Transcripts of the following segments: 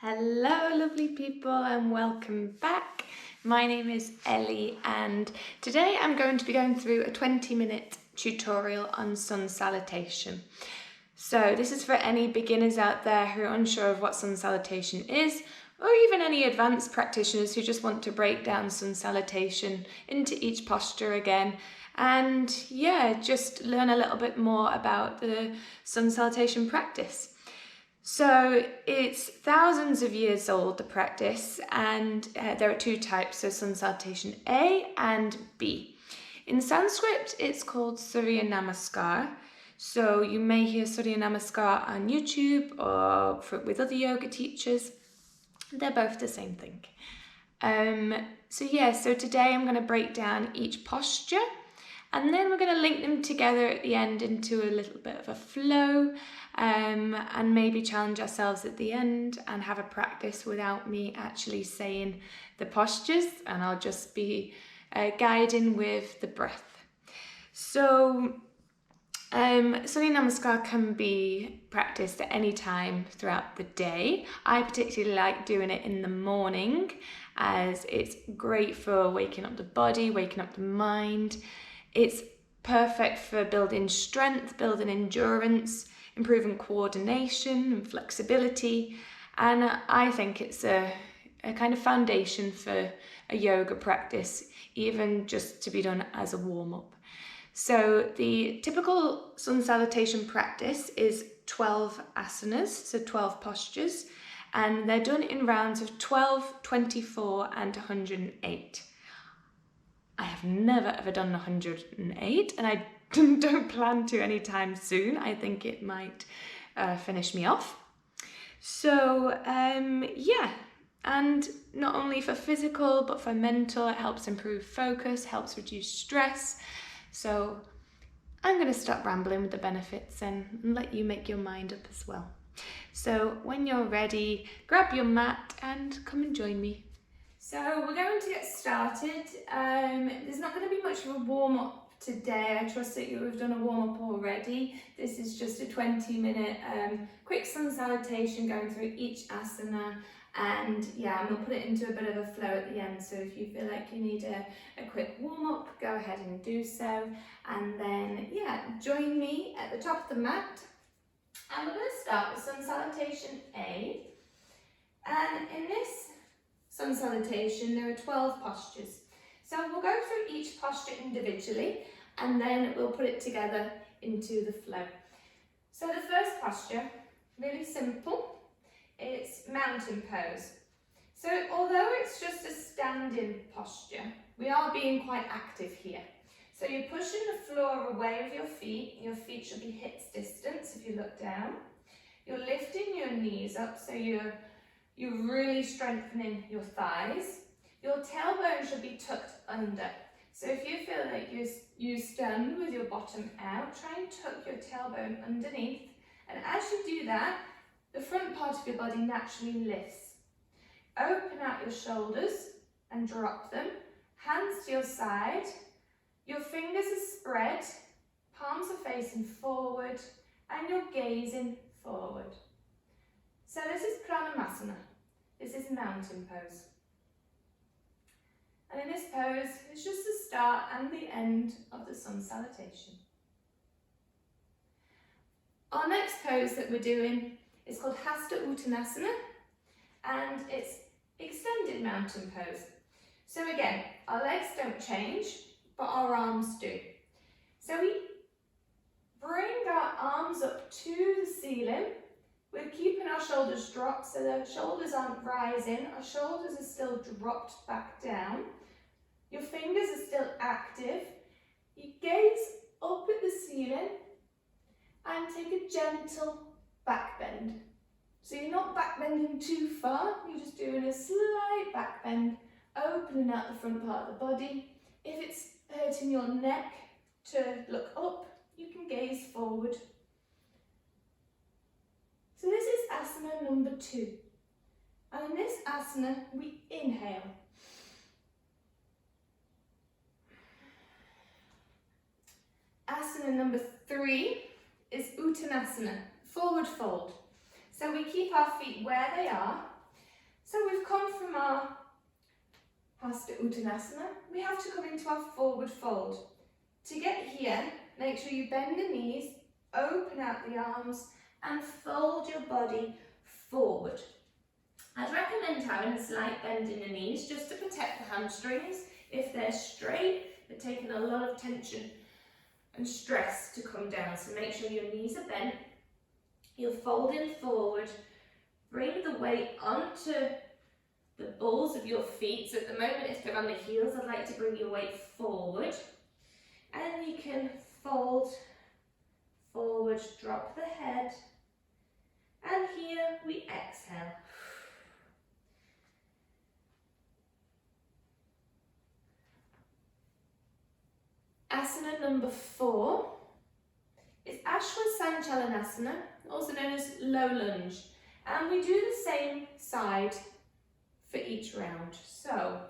Hello lovely people and welcome back. My name is Ellie and today I'm going to be going through a 20-minute tutorial on sun salutation. So this is for any beginners out there who are unsure of what sun salutation is, or even any advanced practitioners who just want to break down sun salutation into each posture again and just learn a little bit more about the sun salutation practice. So it's thousands of years old, the practice, and there are two types, so Sun Salutation A and B. In Sanskrit, it's called Surya Namaskar. So you may hear Surya Namaskar on YouTube or with other yoga teachers. They're both the same thing. So today I'm going to break down each posture, and then we're going to link them together at the end into a little bit of a flow, and maybe challenge ourselves at the end and have a practice without me actually saying the postures, and I'll just be guiding with the breath. So Surya Namaskar can be practiced at any time throughout the day. I particularly like doing it in the morning as it's great for waking up the body, waking up the mind. It's perfect for building strength, building endurance, improving coordination and flexibility. And I think it's a kind of foundation for a yoga practice, even just to be done as a warm-up. So the typical sun salutation practice is 12 asanas, so 12 postures, and they're done in rounds of 12, 24 and 108. I have never ever done 108 and I don't plan to anytime soon. I think it might finish me off. So and not only for physical but for mental, it helps improve focus, helps reduce stress. So I'm going to stop rambling with the benefits and let you make your mind up as well. So when you're ready, grab your mat and come and join me. So we're going to get started. There's not going to be much of a warm-up today. I trust that you have done a warm-up already. This is just a 20-minute quick sun salutation going through each asana. And I'm going to put it into a bit of a flow at the end, so if you feel like you need a quick warm-up, go ahead and do so. And then join me at the top of the mat. And we're going to start with Sun Salutation A. And in this Sun Salutation, there are 12 postures. So we'll go through each posture individually and then we'll put it together into the flow. So the first posture, really simple. It's mountain pose. So although it's just a standing posture, we are being quite active here. So you're pushing the floor away with your feet should be hips distance if you look down. You're lifting your knees up, so you're really strengthening your thighs. Your tailbone should be tucked under. So if you feel like you stand with your bottom out, try and tuck your tailbone underneath. And as you do that, the front part of your body naturally lifts. Open out your shoulders and drop them. Hands to your side. Your fingers are spread. Palms are facing forward and you're gazing forward. So this is Pranamasana. This is mountain pose. And in this pose, it's just the start and the end of the sun salutation. Our next pose that we're doing is called Hasta Uttanasana, and it's extended mountain pose. So again, our legs don't change, but our arms do. So we bring our arms up to the ceiling. We're keeping our shoulders dropped, so the shoulders aren't rising. Our shoulders are still dropped back down. Your fingers are still active. You gaze up at the ceiling and take a gentle back bend. So you're not back bending too far, you're just doing a slight back bend, opening out the front part of the body. If it's hurting your neck to look up, you can gaze forward. So this is asana number 2. And in this asana, we inhale. Asana number 3 is Uttanasana, forward fold. So we keep our feet where they are, So we've come from our Hasta Uttanasana. We have to come into our forward fold. To get here, make sure you bend the knees, open out the arms and fold your body forward. I'd recommend having a slight bend in the knees just to protect the hamstrings. If they're straight, they're taking a lot of tension and stress to come down. So make sure your knees are bent. You're folding forward. Bring the weight onto the balls of your feet. So at the moment, if they're on the heels, I'd like to bring your weight forward. And you can fold forward, drop the head. And here we exhale. Asana number 4 is Sun Salutation A, also known as low lunge. And we do the same side for each round. So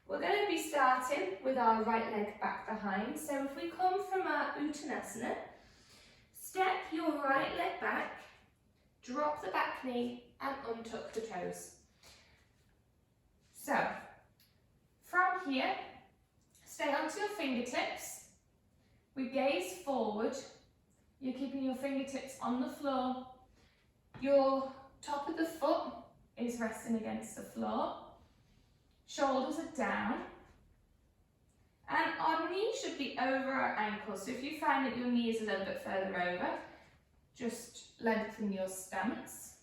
we're going to be starting with our right leg back behind. So if we come from our Uttanasana, step your right leg back, drop the back knee and untuck the toes. So from here, stay onto your fingertips. We gaze forward. You're keeping your fingertips on the floor. Your top of the foot is resting against the floor. Shoulders are down. And our knee should be over our ankles. So if you find that your knee is a little bit further over, just lengthen your stance.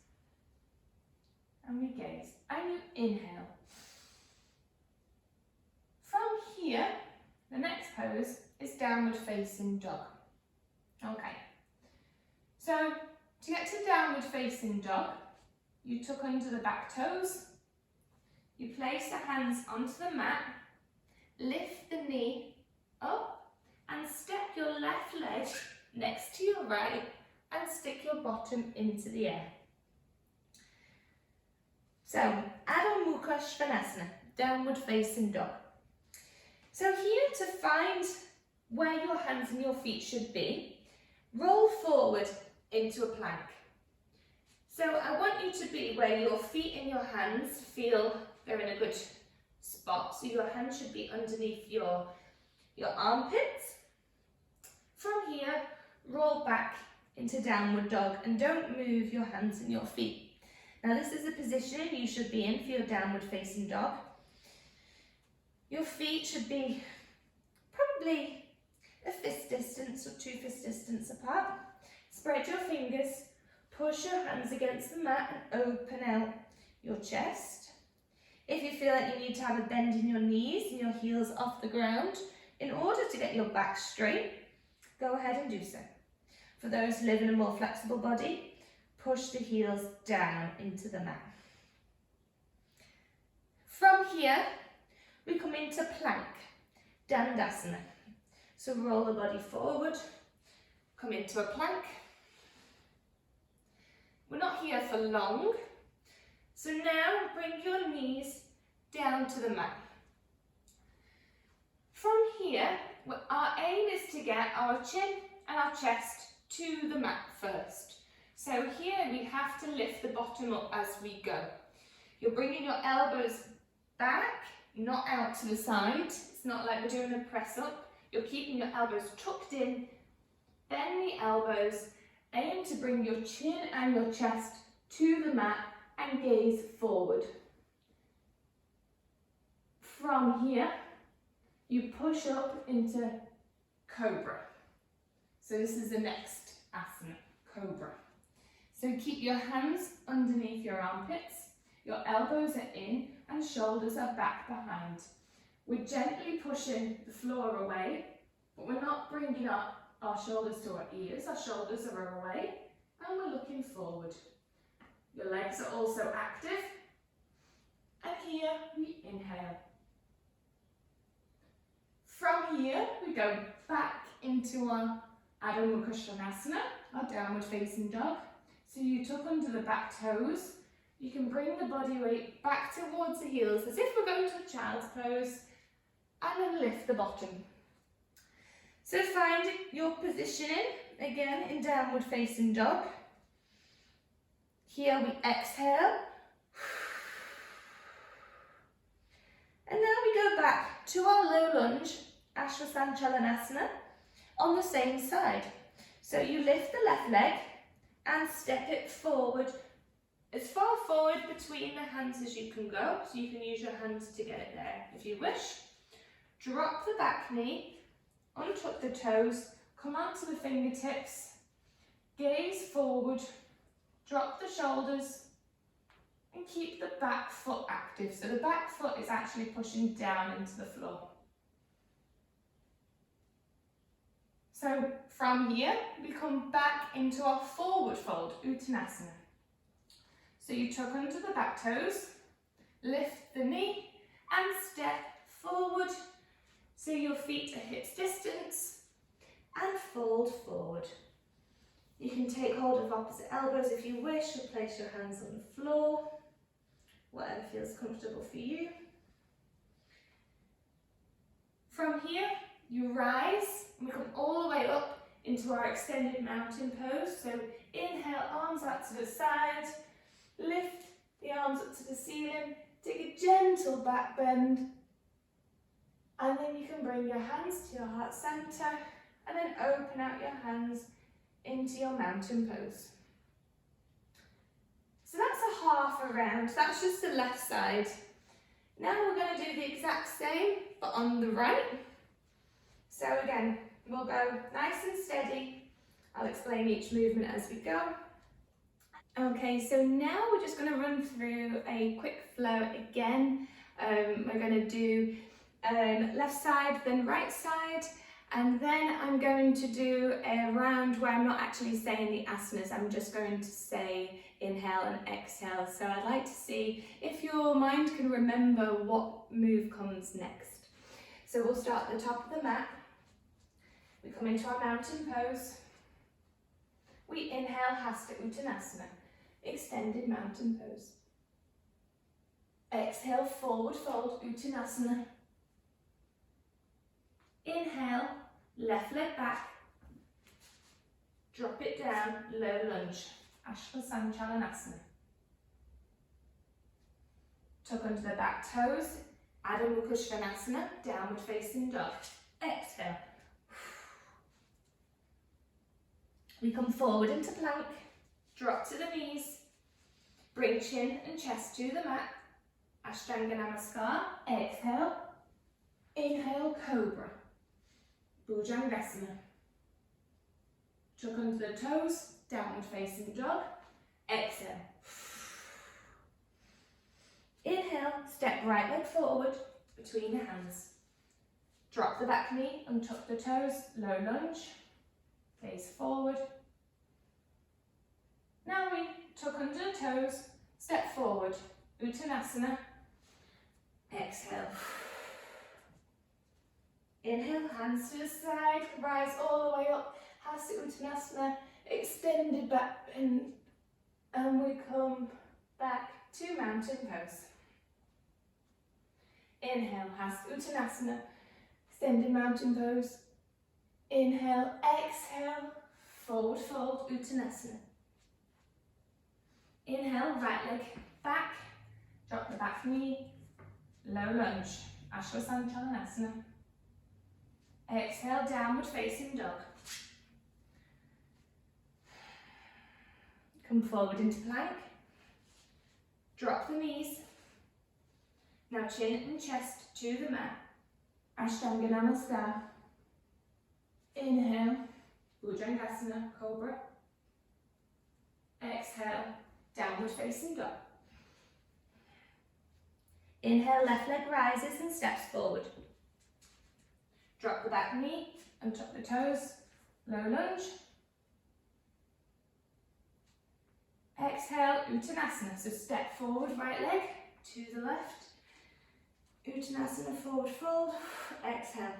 And we gaze. And you inhale. From here, the next pose is downward facing dog. Okay. So to get to downward facing dog, you tuck under the back toes. You place the hands onto the mat, lift the knee up and step your left leg next to your right and stick your bottom into the air. So, Adho Mukha Svanasana, downward facing dog. So here, to find where your hands and your feet should be, roll forward into a plank. So I want you to be where your feet and your hands feel they're in a good spot. So your hands should be underneath your armpits. From here, roll back into downward dog and don't move your hands and your feet. Now this is the position you should be in for your downward facing dog. Your feet should be probably a fist distance or 2 fist distance apart. Spread your fingers, push your hands against the mat and open out your chest. If you feel like you need to have a bend in your knees and your heels off the ground in order to get your back straight, go ahead and do so. For those who live in a more flexible body, push the heels down into the mat. From here, we come into plank, Dandasana. So roll the body forward, come into a plank. We're not here for long. So now bring your knees down to the mat. From here, our aim is to get our chin and our chest to the mat first. So here we have to lift the bottom up as we go. You're bringing your elbows back, not out to the side. It's not like we're doing a press up. You're keeping your elbows tucked in, bend the elbows, aim to bring your chin and your chest to the mat and gaze forward. From here, you push up into Cobra. So this is the next asana, Cobra. So keep your hands underneath your armpits, your elbows are in and shoulders are back behind. We're gently pushing the floor away, but we're not bringing up our shoulders to our ears. Our shoulders are away and we're looking forward. Your legs are also active. And here we inhale. From here, we go back into our Adho Mukha Svanasana, our downward facing dog. So you tuck under the back toes. You can bring the body weight back towards the heels as if we're going to a child's pose. And then lift the bottom. So find your positioning, again in downward facing dog. Here we exhale. to our low lunge, Sun Salutation A, on the same side. So you lift the left leg and step it forward, as far forward between the hands as you can go, so you can use your hands to get it there if you wish. Drop the back knee, untuck the toes, come onto the fingertips, gaze forward, drop the shoulders, and keep the back foot active. So the back foot is actually pushing down into the floor. So from here, we come back into our forward fold, Uttanasana. So you tuck under the back toes, lift the knee, and step forward. So your feet are hips distance, and fold forward. You can take hold of opposite elbows if you wish, or place your hands on the floor, whatever feels comfortable for you. From here, you rise, and we come all the way up into our extended mountain pose. So inhale, arms out to the side, lift the arms up to the ceiling, take a gentle back bend, and then you can bring your hands to your heart center, and then open out your hands into your mountain pose. So that's a half a round, that's just the left side. Now we're going to do the exact same, but on the right. So again, we'll go nice and steady. I'll explain each movement as we go. Okay, so now we're just going to run through a quick flow again. We're going to do left side, then right side, and then I'm going to do a round where I'm not actually saying the asanas, I'm just going to say inhale and exhale. So I'd like to see if your mind can remember what move comes next. So we'll start at the top of the mat. We come into our mountain pose. We inhale, Hasta Uttanasana, extended mountain pose. Exhale, forward fold, Uttanasana. Inhale, left leg back. Drop it down, low lunge, Sun Salutation A. Tuck under the back toes, Adho Mukha Svanasana, downward facing dog. Exhale. We come forward into plank, drop to the knees, bring chin and chest to the mat, Ashtanga Namaskar. Exhale, inhale, Cobra, Bhujangasana. Tuck under the toes, downward facing dog. Exhale. Inhale, step right leg forward between the hands. Drop the back knee, untuck the toes, low lunge. Face forward. Now we tuck under the toes, step forward, Uttanasana. Exhale. Inhale, hands to the side, rise all the way up, Hasta Uttanasana, extended back bend, and we come back to mountain pose. Inhale, Hasta Uttanasana, extended mountain pose. Inhale, exhale, forward fold, Uttanasana. Inhale, right leg back, drop the back knee, low lunge, Sun Salutation A. Exhale, downward facing dog. Come forward into plank, drop the knees. Now chin and chest to the mat, Ashtanga Namaskar. Inhale, Bhujangasana, Cobra. Exhale, downward facing dog. Inhale, left leg rises and steps forward. Drop the back knee and tuck the toes, low lunge. Exhale, Uttanasana, so step forward, right leg to the left. Uttanasana, forward fold, exhale.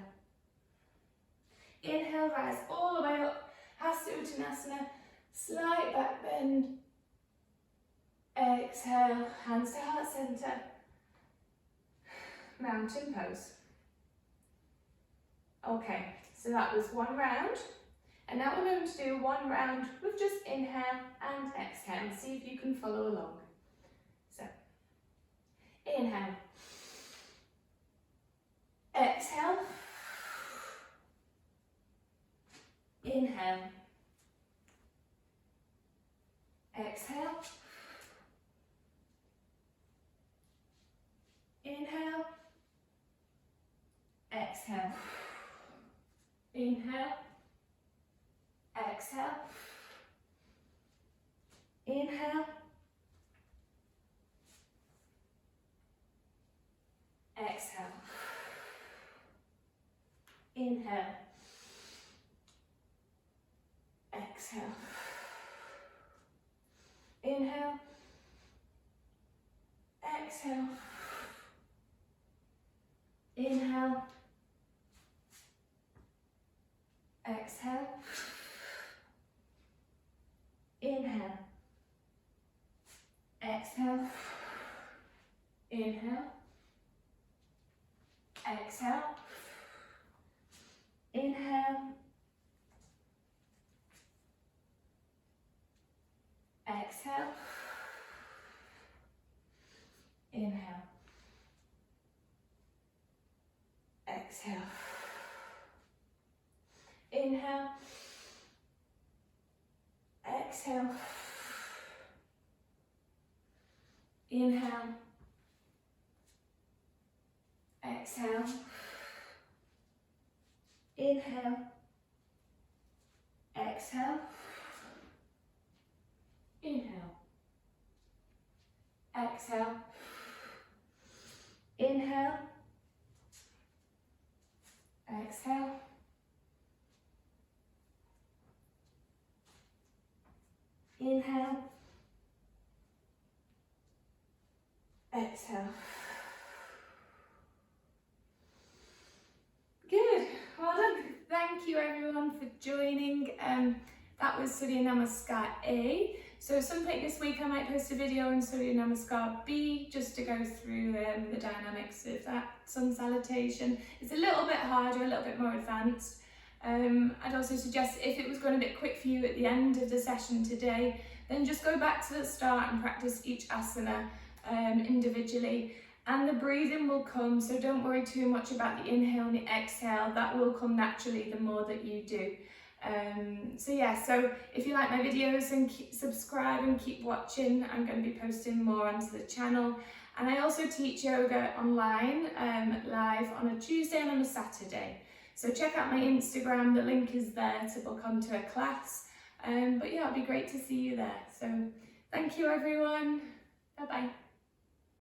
Inhale, rise all the way up, Hasta Uttanasana, slight back bend. Exhale, hands to heart center, mountain pose. Okay, so that was one round, and now we're going to do one round with just inhale and exhale, and see if you can follow along. So, inhale, Inhale. Exhale. Inhale. Exhale. Inhale. Exhale. Inhale. Exhale. Inhale. Exhale. Inhale. Exhale. Inhale. Exhale. Inhale. Exhale. Inhale. Exhale. Inhale. Exhale. Inhale. Exhale. Inhale. Exhale. Inhale. Exhale. Inhale. Exhale. Inhale. Exhale. Inhale. Exhale. Inhale. Exhale. Good. Well done. Thank you everyone for joining. That was Surya Namaskar A. So some point this week I might post a video on Surya Namaskar B just to go through the dynamics of that sun salutation. It's a little bit harder, a little bit more advanced. I'd also suggest if it was going a bit quick for you at the end of the session today, then just go back to the start and practice each asana individually. And the breathing will come, so don't worry too much about the inhale and the exhale. That will come naturally the more that you do. So if you like my videos, then subscribe and keep watching. I'm going to be posting more onto the channel. And I also teach yoga online, live on a Tuesday and on a Saturday. So check out my Instagram, the link is there to book onto a class. But yeah, it'll be great to see you there. So thank you everyone. Bye bye.